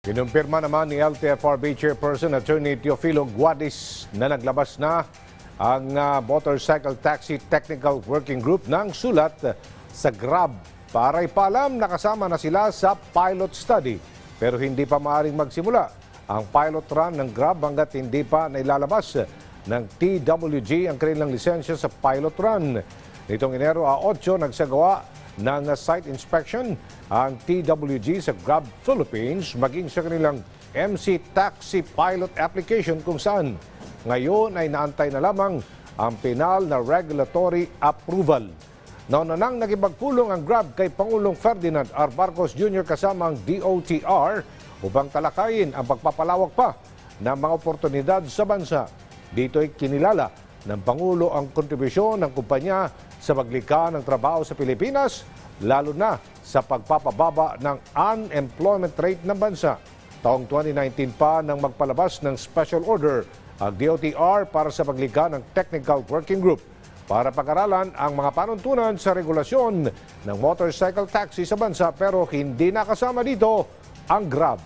Kinumpirma naman ni LTFRB Chairperson Attorney Teofilo Guadis na naglabas na ang Motorcycle Taxi Technical Working Group ng sulat sa Grab para ipaalam na kasama na sila sa pilot study. Pero hindi pa maaaring magsimula ang pilot run ng Grab hanggat hindi pa nailalabas ng TWG ang kanilang lisensya sa pilot run. Nitong Enero 8, nagsagawa ng site inspection ang TWG sa Grab Philippines maging sa kanilang MC Taxi Pilot Application kung saan ngayon ay naantay na lamang ang final na regulatory approval. Nauna nang nakipagpulong ang Grab kay Pangulong Ferdinand R. Marcos Jr. kasama ang DOTR upang talakayin ang pagpapalawak pa ng mga oportunidad sa bansa. Dito ay kinilala ng Pangulo ang kontribusyon ng kumpanya sa paglikha ng trabaho sa Pilipinas, lalo na sa pagpapababa ng unemployment rate ng bansa. Taong 2019 pa nang magpalabas ng special order ang DOTR para sa paglikha ng Technical Working Group para pag-aralan ang mga panuntunan sa regulasyon ng motorcycle taxi sa bansa, pero hindi nakasama dito ang Grab.